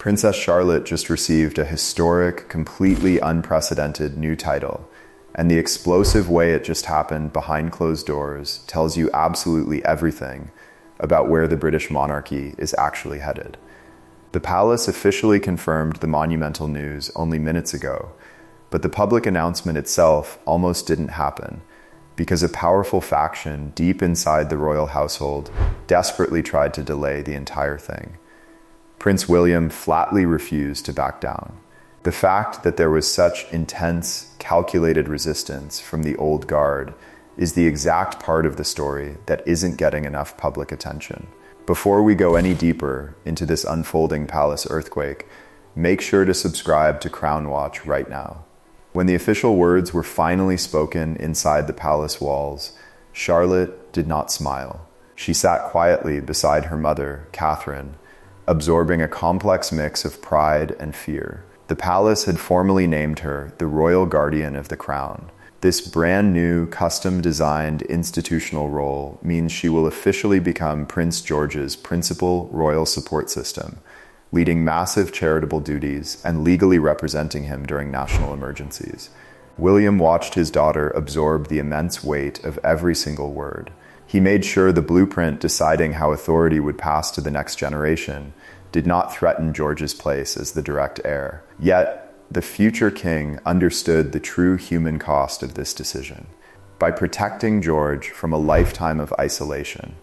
Princess Charlotte just received a historic, completely unprecedented new title, and the explosive way it just happened behind closed doors tells you absolutely everything about where the British monarchy is actually headed. The palace officially confirmed the monumental news only minutes ago, but the public announcement itself almost didn't happen because a powerful faction deep inside the royal household desperately tried to delay the entire thing. Prince William flatly refused to back down. The fact that there was such intense, calculated resistance from the old guard is the exact part of the story that isn't getting enough public attention. Before we go any deeper into this unfolding palace earthquake, make sure to subscribe to Crown Watch right now. When the official words were finally spoken inside the palace walls, Charlotte did not smile. She sat quietly beside her mother, Catherine, absorbing a complex mix of pride and fear. The palace had formally named her the Royal Guardian of the Crown. This brand new, custom-designed institutional role means she will officially become Prince George's principal royal support system, leading massive charitable duties and legally representing him during national emergencies. William watched his daughter absorb the immense weight of every single word. He made sure the blueprint deciding how authority would pass to the next generation did not threaten George's place as the direct heir. Yet, the future king understood the true human cost of this decision. By protecting George from a lifetime of isolation,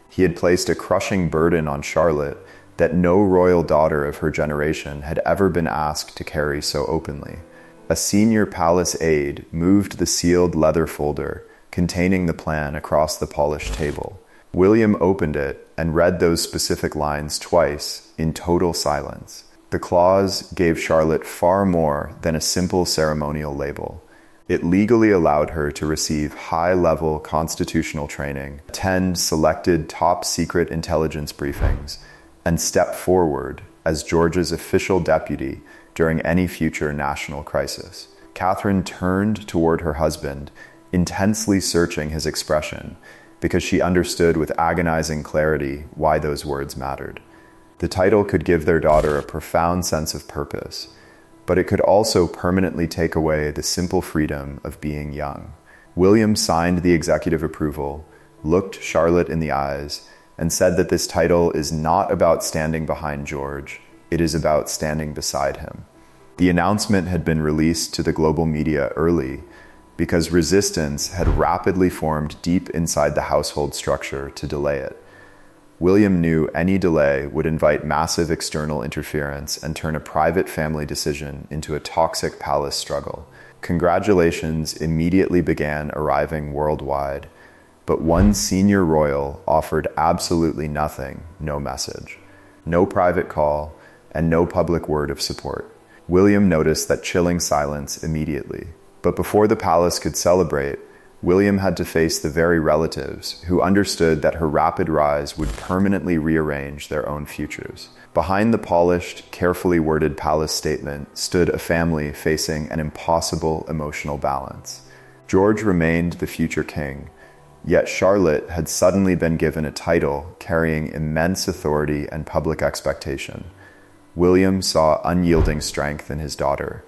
he had placed a crushing burden on Charlotte that no royal daughter of her generation had ever been asked to carry so openly. A senior palace aide moved the sealed leather folder containing the plan across the polished table. William opened it and read those specific lines twice in total silence. The clause gave Charlotte far more than a simple ceremonial label. It legally allowed her to receive high-level constitutional training, attend selected top-secret intelligence briefings, and step forward as George's official deputy during any future national crisis. Catherine turned toward her husband, intensely searching his expression, because she understood with agonizing clarity why those words mattered. The title could give their daughter a profound sense of purpose, but it could also permanently take away the simple freedom of being young. William signed the executive approval, looked Charlotte in the eyes, and said that this title is not about standing behind George, it is about standing beside him. The announcement had been released to the global media early because resistance had rapidly formed deep inside the household structure to delay it. William knew any delay would invite massive external interference and turn a private family decision into a toxic palace struggle. Congratulations immediately began arriving worldwide, but one senior royal offered absolutely nothing, no message, no private call, and no public word of support. William noticed that chilling silence immediately. But before the palace could celebrate, William had to face the very relatives who understood that her rapid rise would permanently rearrange their own futures. Behind the polished, carefully worded palace statement stood a family facing an impossible emotional balance. George remained the future king, yet Charlotte had suddenly been given a title carrying immense authority and public expectation. William saw unyielding strength in his daughter,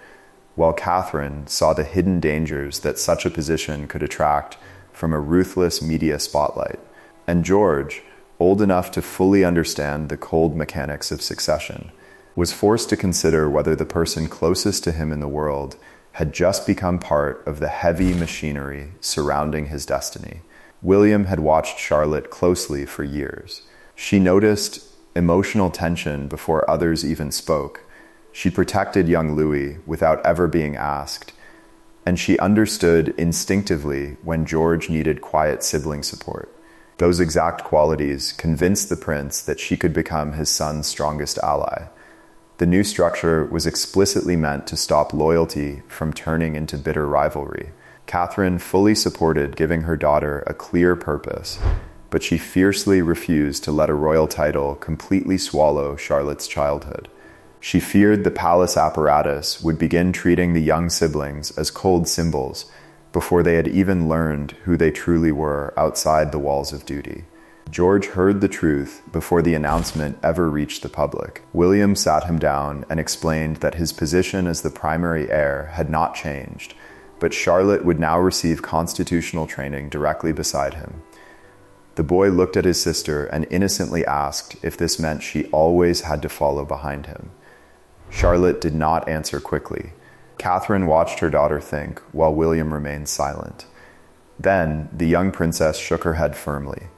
while Catherine saw the hidden dangers that such a position could attract from a ruthless media spotlight. And George, old enough to fully understand the cold mechanics of succession, was forced to consider whether the person closest to him in the world had just become part of the heavy machinery surrounding his destiny. William had watched Charlotte closely for years. She noticed emotional tension before others even spoke. She protected young Louis without ever being asked, and she understood instinctively when George needed quiet sibling support. Those exact qualities convinced the prince that she could become his son's strongest ally. The new structure was explicitly meant to stop loyalty from turning into bitter rivalry. Catherine fully supported giving her daughter a clear purpose, but she fiercely refused to let a royal title completely swallow Charlotte's childhood. She feared the palace apparatus would begin treating the young siblings as cold symbols before they had even learned who they truly were outside the walls of duty. George heard the truth before the announcement ever reached the public. William sat him down and explained that his position as the primary heir had not changed, but Charlotte would now receive constitutional training directly beside him. The boy looked at his sister and innocently asked if this meant she always had to follow behind him. Charlotte did not answer quickly. Catherine watched her daughter think, while William remained silent. Then, the young princess shook her head firmly.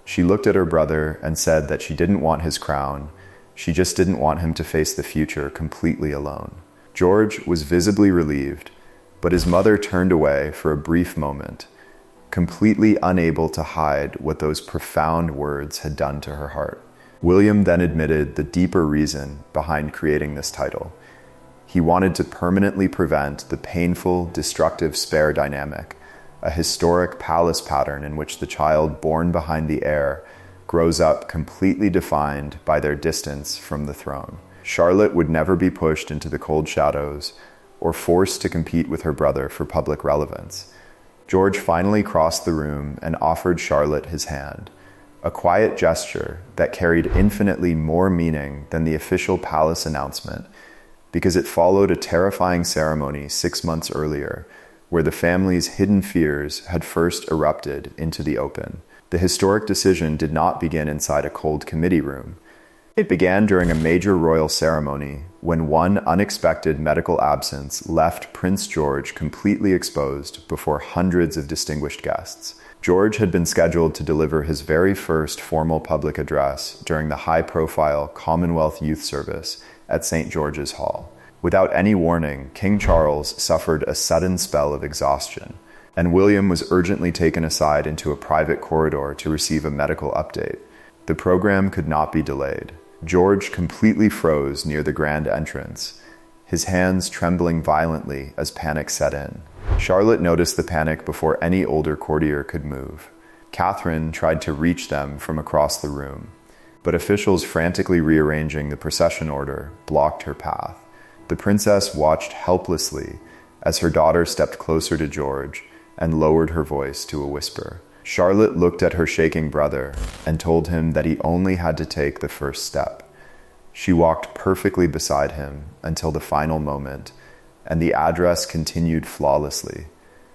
She looked at her brother and said that she didn't want his crown, she just didn't want him to face the future completely alone. George was visibly relieved, but his mother turned away for a brief moment, completely unable to hide what those profound words had done to her heart. William then admitted the deeper reason behind creating this title. He wanted to permanently prevent the painful, destructive spare dynamic, a historic palace pattern in which the child born behind the heir grows up completely defined by their distance from the throne. Charlotte would never be pushed into the cold shadows or forced to compete with her brother for public relevance. George finally crossed the room and offered Charlotte his hand, a quiet gesture that carried infinitely more meaning than the official palace announcement, because it followed a terrifying ceremony 6 months earlier, where the family's hidden fears had first erupted into the open. The historic decision did not begin inside a cold committee room. It began during a major royal ceremony when one unexpected medical absence left Prince George completely exposed before hundreds of distinguished guests. George had been scheduled to deliver his very first formal public address during the high-profile Commonwealth Youth Service at St. George's Hall. Without any warning, King Charles suffered a sudden spell of exhaustion, and William was urgently taken aside into a private corridor to receive a medical update. The program could not be delayed. George completely froze near the grand entrance, his hands trembling violently as panic set in. Charlotte noticed the panic before any older courtier could move. Catherine tried to reach them from across the room, but officials frantically rearranging the procession order blocked her path. The princess watched helplessly as her daughter stepped closer to George and lowered her voice to a whisper. Charlotte looked at her shaking brother and told him that he only had to take the first step. She walked perfectly beside him until the final moment, and the address continued flawlessly.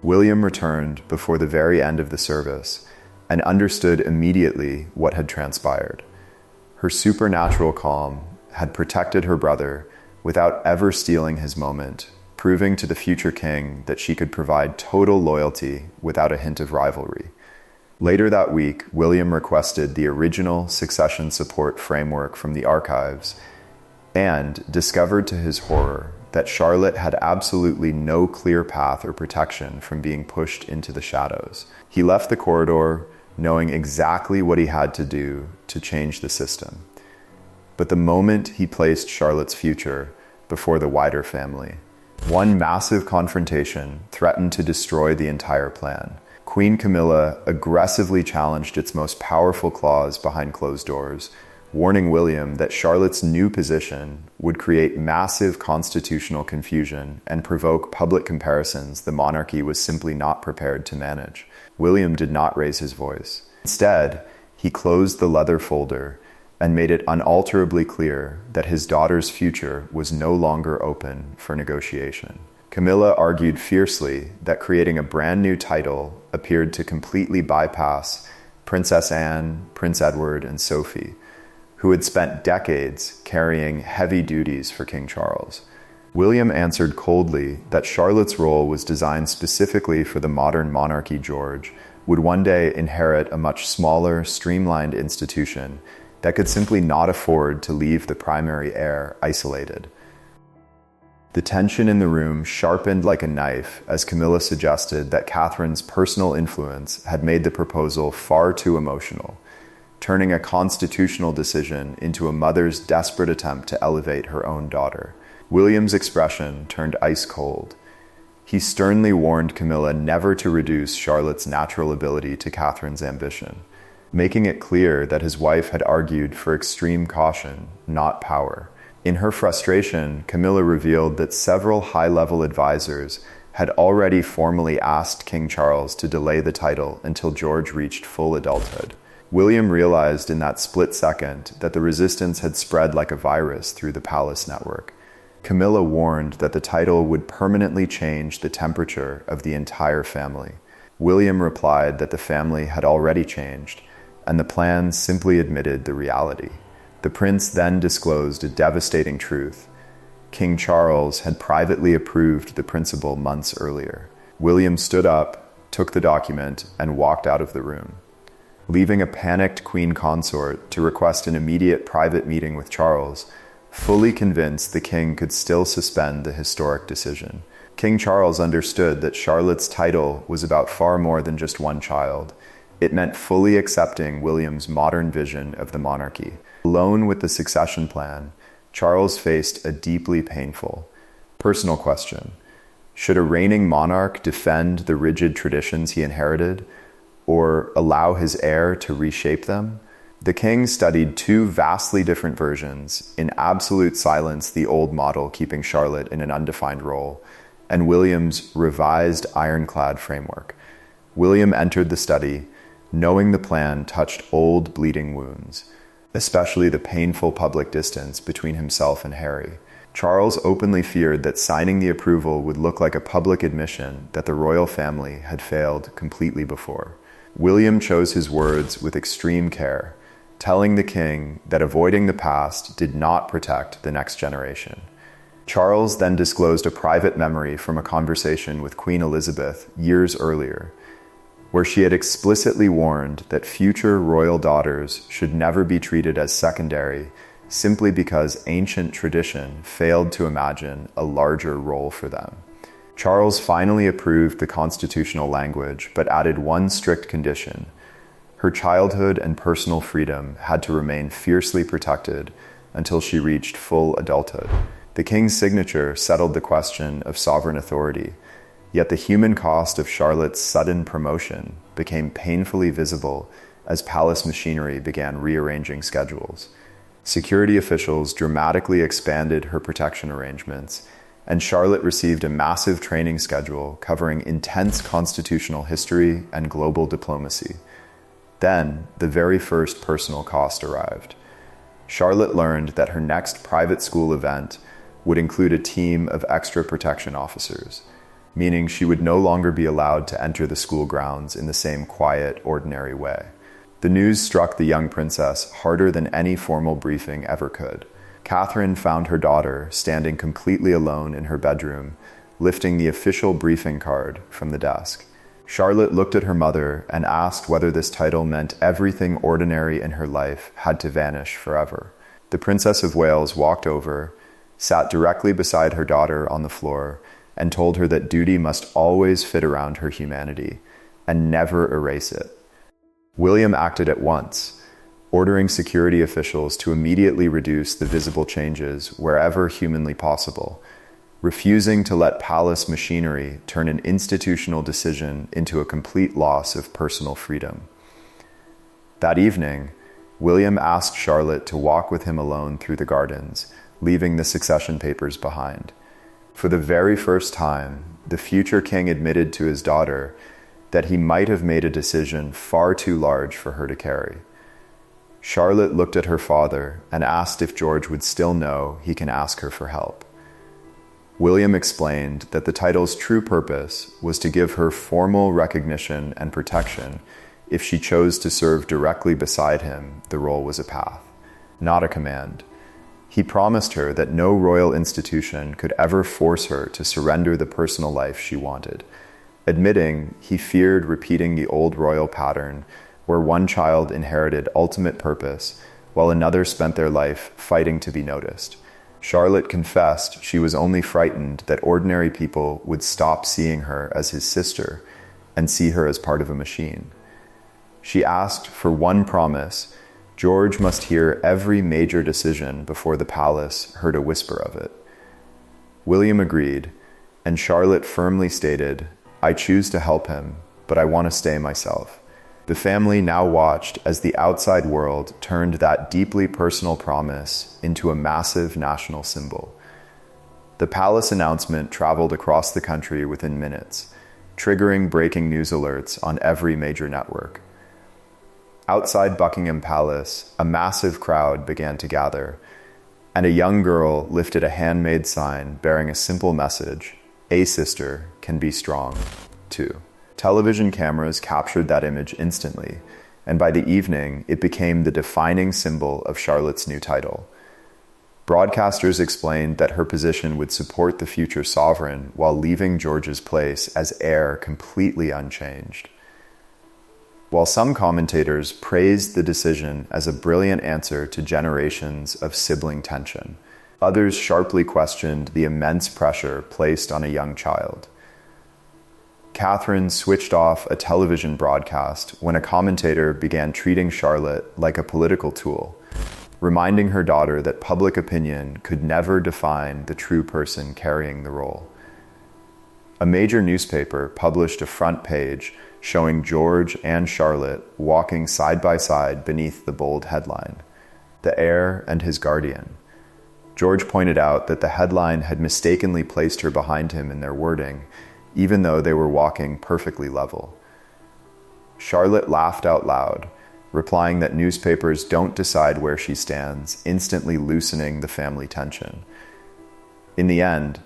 William returned before the very end of the service and understood immediately what had transpired. Her supernatural calm had protected her brother without ever stealing his moment, proving to the future king that she could provide total loyalty without a hint of rivalry. Later that week, William requested the original succession support framework from the archives and discovered to his horror that Charlotte had absolutely no clear path or protection from being pushed into the shadows. He left the corridor knowing exactly what he had to do to change the system. But the moment he placed Charlotte's future before the wider family, one massive confrontation threatened to destroy the entire plan. Queen Camilla aggressively challenged its most powerful clause behind closed doors, warning William that Charlotte's new position would create massive constitutional confusion and provoke public comparisons the monarchy was simply not prepared to manage. William did not raise his voice. Instead, he closed the leather folder and made it unalterably clear that his daughter's future was no longer open for negotiation. Camilla argued fiercely that creating a brand new title appeared to completely bypass Princess Anne, Prince Edward, and Sophie, who had spent decades carrying heavy duties for King Charles. William answered coldly that Charlotte's role was designed specifically for the modern monarchy. George would one day inherit a much smaller, streamlined institution that could simply not afford to leave the primary heir isolated. The tension in the room sharpened like a knife as Camilla suggested that Catherine's personal influence had made the proposal far too emotional, turning a constitutional decision into a mother's desperate attempt to elevate her own daughter. William's expression turned ice cold. He sternly warned Camilla never to reduce Charlotte's natural ability to Catherine's ambition, making it clear that his wife had argued for extreme caution, not power. In her frustration, Camilla revealed that several high-level advisors had already formally asked King Charles to delay the title until George reached full adulthood. William realized in that split second that the resistance had spread like a virus through the palace network. Camilla warned that the title would permanently change the temperature of the entire family. William replied that the family had already changed, and the plan simply admitted the reality. The prince then disclosed a devastating truth. King Charles had privately approved the principle months earlier. William stood up, took the document, and walked out of the room, leaving a panicked queen consort to request an immediate private meeting with Charles, fully convinced the king could still suspend the historic decision. King Charles understood that Charlotte's title was about far more than just one child. It meant fully accepting William's modern vision of the monarchy. Alone with the succession plan, Charles faced a deeply painful, personal question. Should a reigning monarch defend the rigid traditions he inherited, or allow his heir to reshape them? The king studied two vastly different versions, in absolute silence the old model keeping Charlotte in an undefined role, and William's revised ironclad framework. William entered the study, knowing the plan touched old bleeding wounds, especially the painful public distance between himself and Harry. Charles openly feared that signing the approval would look like a public admission that the royal family had failed completely before. William chose his words with extreme care, telling the king that avoiding the past did not protect the next generation. Charles then disclosed a private memory from a conversation with Queen Elizabeth years earlier, where she had explicitly warned that future royal daughters should never be treated as secondary simply because ancient tradition failed to imagine a larger role for them. Charles finally approved the constitutional language, but added one strict condition. Her childhood and personal freedom had to remain fiercely protected until she reached full adulthood. The king's signature settled the question of sovereign authority, yet the human cost of Charlotte's sudden promotion became painfully visible as palace machinery began rearranging schedules. Security officials dramatically expanded her protection arrangements, and Charlotte received a massive training schedule covering intense constitutional history and global diplomacy. Then, the very first personal cost arrived. Charlotte learned that her next private school event would include a team of extra protection officers, meaning she would no longer be allowed to enter the school grounds in the same quiet, ordinary way. The news struck the young princess harder than any formal briefing ever could. Catherine found her daughter standing completely alone in her bedroom, lifting the official briefing card from the desk. Charlotte looked at her mother and asked whether this title meant everything ordinary in her life had to vanish forever. The Princess of Wales walked over, sat directly beside her daughter on the floor, and told her that duty must always fit around her humanity and never erase it. William acted at once, ordering security officials to immediately reduce the visible changes wherever humanly possible, refusing to let palace machinery turn an institutional decision into a complete loss of personal freedom. That evening, William asked Charlotte to walk with him alone through the gardens, leaving the succession papers behind. For the very first time, the future king admitted to his daughter that he might have made a decision far too large for her to carry. Charlotte looked at her father and asked if George would still know he can ask her for help. William explained that the title's true purpose was to give her formal recognition and protection. If she chose to serve directly beside him, the role was a path, not a command. He promised her that no royal institution could ever force her to surrender the personal life she wanted, admitting he feared repeating the old royal pattern where one child inherited ultimate purpose while another spent their life fighting to be noticed. Charlotte confessed she was only frightened that ordinary people would stop seeing her as his sister and see her as part of a machine. She asked for one promise: George must hear every major decision before the palace heard a whisper of it. William agreed, and Charlotte firmly stated, "I choose to help him, but I want to stay myself." The family now watched as the outside world turned that deeply personal promise into a massive national symbol. The palace announcement traveled across the country within minutes, triggering breaking news alerts on every major network. Outside Buckingham Palace, a massive crowd began to gather, and a young girl lifted a handmade sign bearing a simple message: "A sister can be strong, too." Television cameras captured that image instantly, and by the evening, it became the defining symbol of Charlotte's new title. Broadcasters explained that her position would support the future sovereign while leaving George's place as heir completely unchanged. While some commentators praised the decision as a brilliant answer to generations of sibling tension, others sharply questioned the immense pressure placed on a young child. Catherine switched off a television broadcast when a commentator began treating Charlotte like a political tool, reminding her daughter that public opinion could never define the true person carrying the role. A major newspaper published a front page showing George and Charlotte walking side by side beneath the bold headline, "The Heir and His Guardian." George pointed out that the headline had mistakenly placed her behind him in their wording, even though they were walking perfectly level. Charlotte laughed out loud, replying that newspapers don't decide where she stands, instantly loosening the family tension. In the end,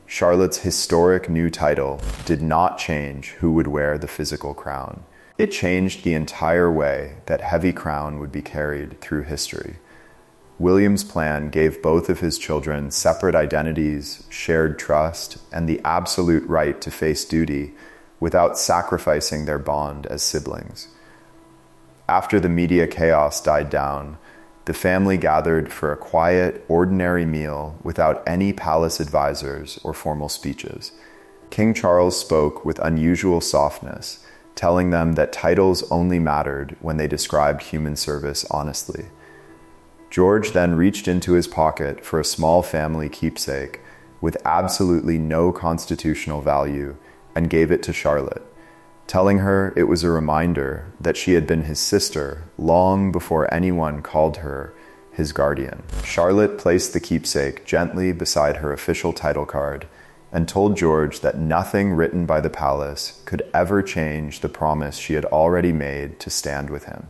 Charlotte's historic new title did not change who would wear the physical crown. It changed the entire way that heavy crown would be carried through history. William's plan gave both of his children separate identities, shared trust, and the absolute right to face duty without sacrificing their bond as siblings. After the media chaos died down, the family gathered for a quiet, ordinary meal without any palace advisors or formal speeches. King Charles spoke with unusual softness, telling them that titles only mattered when they described human service honestly. George then reached into his pocket for a small family keepsake with absolutely no constitutional value and gave it to Charlotte, telling her it was a reminder that she had been his sister long before anyone called her his guardian. Charlotte placed the keepsake gently beside her official title card and told George that nothing written by the palace could ever change the promise she had already made to stand with him.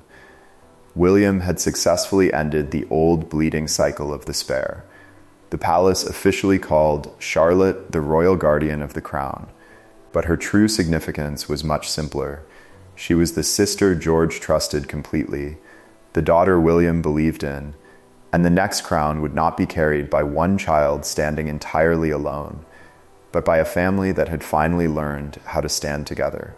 William had successfully ended the old bleeding cycle of despair. The palace officially called Charlotte the royal guardian of the crown, but her true significance was much simpler. She was the sister George trusted completely, the daughter William believed in, and the next crown would not be carried by one child standing entirely alone, but by a family that had finally learned how to stand together.